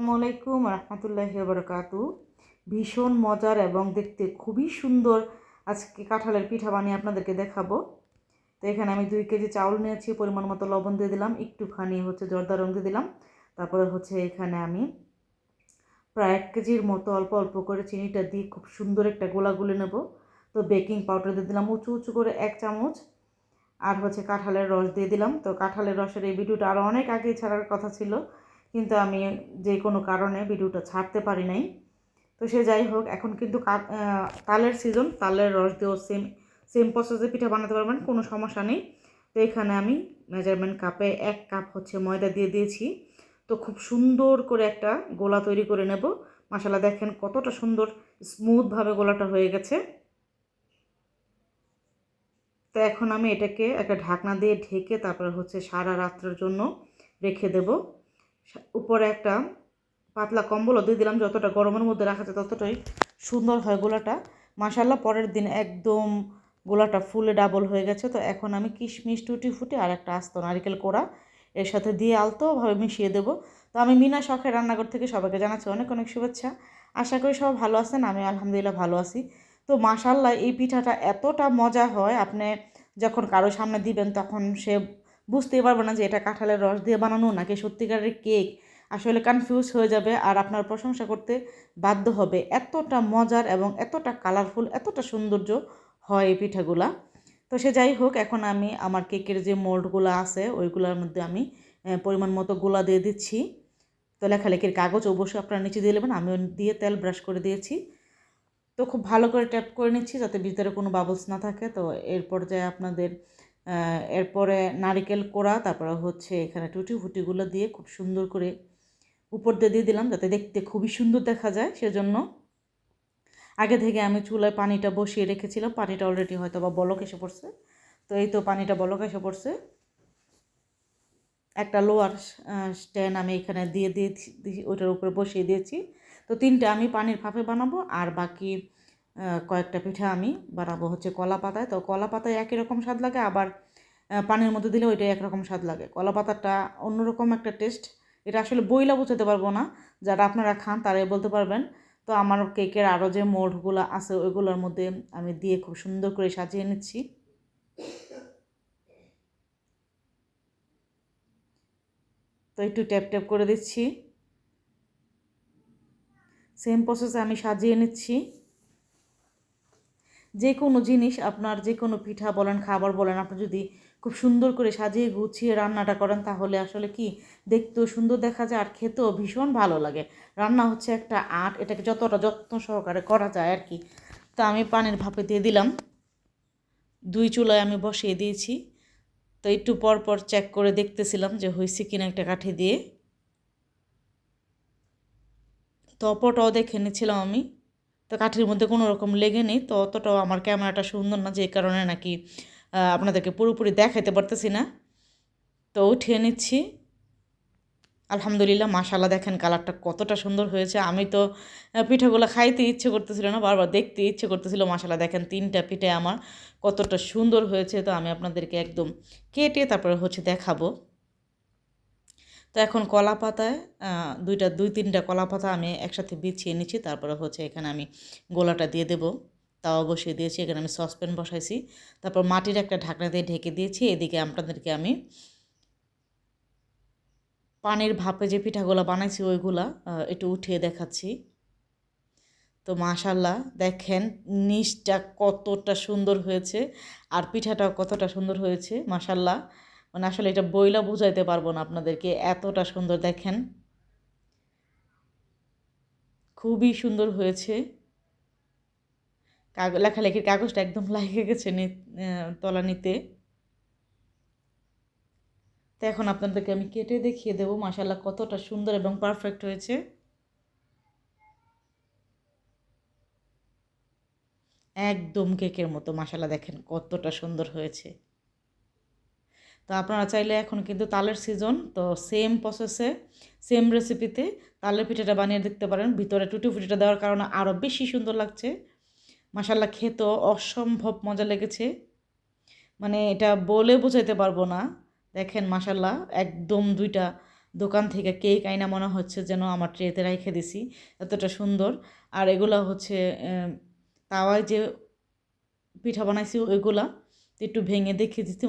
আসসালামু আলাইকুম রহমতুল্লাহি ওয়া বারাকাতু। ভীষণ মজার এবং দেখতে খুবই সুন্দর আজকে কাঁঠালের পিঠা বানিয়ে আপনাদেরকে দেখাবো। তো এখানে আমি 2 কেজি চাউল নিয়েছি, পরিমাণ মতো লবণ দিয়ে দিলাম, একটুখানি জর্দা রং দিয়ে দিলাম। তারপরে এখানে আমি প্রায় 1 কেজির মতো অল্প অল্প করে চিনিটা দিয়ে খুব সুন্দর একটা গোলা গুলে নেব। তো বেকিং পাউডার দিয়ে দিলাম উঁচু উঁচু করে 1 চামচ, আর কাঁঠালের রস দিয়ে দিলাম। তো কাঁঠালের রসের এই ভিডিওটা আরও অনেক আগেই ছাড়ার কথা ছিল, কিন্তু আমি যে কোনো কারণে ভিডিওটা ছাড়তে পারি নাই। তো সে যাই হোক, এখন কিন্তু তালের সিজন, তালের রস দিয়েও সেম সেম প্রসেসে পিঠা বানাতে পারবেন, কোনো সমস্যা নেই। তো এখানে আমি মেজারমেন্ট কাপে 1 কাপ ময়দা দিয়ে দিয়েছি। তো খুব সুন্দর করে একটা গোলা তৈরি করে নেব। মাশাআল্লাহ, দেখেন কতটা সুন্দর স্মুথভাবে গোলাটা হয়ে গেছে। তো এখন আমি এটাকে একটা ঢাকনা দিয়ে ঢেকে তারপরে সারা রাত্রের জন্য রেখে দেব। উপরে একটা পাতলা কম্বলও দিয়ে দিলাম, যতটা গরমের মধ্যে রাখা যায় ততটাই সুন্দর হয় গোলাটা। মাশাআল্লাহ, পরের দিন একদম গোলাটা ফুলে ডাবল হয়ে গেছে। তো এখন আমি কিশমিশ টুটি ফুটি আর একটা আস্ত নারিকেল কোড়া এর সাথে দিয়ে আলতোভাবে মিশিয়ে দেবো। তো আমি মিনা শখের রান্নাঘর থেকে সবাইকে জানাচ্ছি অনেক অনেক শুভেচ্ছা। আশা করি সবাই ভালো আছেন, আমি আলহামদুলিল্লাহ ভালো আছি। তো মাশাআল্লাহ, এই পিঠাটা এতটা মজা হয়, আপনি যখন কারো সামনে দিবেন তখন সে বুঝতেই পারবে না যে এটা কাঁঠালের রস দিয়ে বানানো নাকি সত্যিকারের কেক। আসলে কনফিউজ হয়ে যাবে আর আপনার প্রশংসা করতে বাধ্য হবে। এতটা মজার এবং এতটা কালারফুল, এতটা সৌন্দর্য হয় এই পিঠাগুলা। তো সে যাই হোক, এখন আমি আমার কেকের যে মোল্ডগুলো আছে ওইগুলোর মধ্যে আমি পরিমাণ মতো গোলা দিয়ে দিচ্ছি। তো লেখালেখির কাগজ অবশ্যই আপনারা নিচে দিয়ে নেবেন, আমি দিয়ে তেল ব্রাশ করে দিয়েছি। তো খুব ভালো করে ট্যাপ করে নিচ্ছি যাতে ভিতরে কোনো বাবলস না থাকে। তো এর পর্যায়ে আপনাদের এরপরে নারিকেল কোড়া, তারপরে এখানে টুটি ফুটিগুলো দিয়ে খুব সুন্দর করে উপর দিয়ে দিয়ে দিলাম যাতে দেখতে খুবই সুন্দর দেখা যায়। সেজন্য আগে থেকে আমি চুলায় পানিটা বসিয়ে রেখেছিলাম, পানিটা অলরেডি হয়তো বা বলক এসে পড়ছে। তো এই তো পানিটা বলক এসে পড়ছে। একটা লোয়ার স্ট্যান্ড আমি এখানে দিয়ে দিয়েছি, ওইটার উপরে বসিয়ে দিয়েছি। তো 3টা আমি পানির ভাপে বানাবো, আর বাকি কয়েকটা পিঠা আমি বানাবো কলা পাতায়। তো কলা পাতায় একই রকম স্বাদ লাগে, আবার পানির মধ্যে দিলে ওইটাই একরকম স্বাদ লাগে। কলা পাতাটা অন্যরকম একটা টেস্ট, এটা আসলে বইলা বোঝাতে পারবো না, যারা আপনারা খান তারাই বলতে পারবেন। তো আমার কেকের আরও যে মোল্ডগুলো আছে ওইগুলোর মধ্যে আমি দিয়ে খুব সুন্দর করে সাজিয়ে নিচ্ছি। তো একটু ট্যাপ ট্যাপ করে দিচ্ছি, সেম প্রসেসে আমি সাজিয়ে নিচ্ছি। যে কোনো জিনিস, আপনার যে কোনো পিঠা বলেন, খাবার বলেন, আপনি যদি খুব সুন্দর করে সাজিয়ে গুছিয়ে রান্নাটা করেন তাহলে আসলে কি দেখতেও সুন্দর দেখা যায় আর খেতেও ভীষণ ভালো লাগে। রান্না একটা আর্ট, এটাকে যতটা যত্ন সহকারে করা যায় আর কি। তো আমি পানির ভাপে দিয়ে দিলাম, 2 চুলায় আমি বসিয়ে দিয়েছি। তো একটু পর পর চেক করে দেখতেছিলাম যে হয়েছে কিনা একটা কাঠি দিয়ে। তো অপরটাও দেখে নিচ্ছিলাম আমি। তো কাঠির মধ্যে কোনো রকম লেগে নেই। তো অতটাও আমার ক্যামেরাটা সুন্দর না, যে কারণে নাকি আপনাদেরকে পুরোপুরি দেখাইতে পারতেছি না। তো উঠিয়ে নিচ্ছি। আলহামদুলিল্লাহ, মাশাআল্লাহ, দেখেন কালারটা কতটা সুন্দর হয়েছে। আমি তো পিঠাগুলো খাইতে ইচ্ছে করতেছিল না, বারবার দেখতে ইচ্ছে করতেছিল। মাশাআল্লাহ, দেখেন 3টা পিঠে আমার কতটা সুন্দর হয়েছে। তো আমি আপনাদেরকে একদম কেটে তারপরে দেখাবো। তো এখন কলা পাতায় 2-3টা কলা পাতা আমি একসাথে বিছিয়ে নিচ্ছি। তারপরে এখানে আমি গোলাটা দিয়ে দেব। তাওয়া বসিয়ে দিয়েছি, এখানে আমি সসপ্যান বসাইছি। তারপর মাটির একটা ঢাকনা দিয়ে ঢেকে দিয়েছি। এদিকে আপনাদেরকে আমি পানির ভাপে যে পিঠাগুলো বানাইছি ওইগুলা একটু উঠিয়ে দেখাচ্ছি। তো মাশাআল্লাহ, দেখেন নিচটা কতটা সুন্দর হয়েছে আর পিঠাটাও কতটা সুন্দর হয়েছে। মাশাআল্লাহ, মানে আসলে এটা বইলা বুঝাইতে পারবো না আপনাদেরকে, এতটা সুন্দর দেখেন, খুবই সুন্দর হয়েছে। লেখালেখির কাগজটা একদম লাগে গেছে তলানিতে। তো এখন আপনাদেরকে আমি কেটে দেখিয়ে দেবো মাশাআল্লাহ কতটা সুন্দর এবং পারফেক্ট হয়েছে। একদম কেকের মতো, মাশাআল্লাহ, দেখেন কতটা সুন্দর হয়েছে। তো আপনারা চাইলে, এখন কিন্তু তালের সিজন, তো সেম প্রসেসে সেম রেসিপিতে তালের পিঠাটা বানিয়ে দেখতে পারেন। ভিতরে টুটি ফুটিটা দেওয়ার কারণে আরও বেশি সুন্দর লাগছে। মাশাআল্লাহ, খেতেও অসম্ভব মজা লেগেছে, মানে এটা বলে বোঝাইতে পারবো না। দেখেন মাশাআল্লাহ, একদম দোকান থেকে কেক আইনা মনে হচ্ছে যেন আমার ট্রেতে রেখে দিছি, এতটা সুন্দর। আর এগুলা হচ্ছে তাওয়ায় যে পিঠা বানাইছি ওইগুলা একটু ভেঙে দেখিয়ে দিচ্ছি।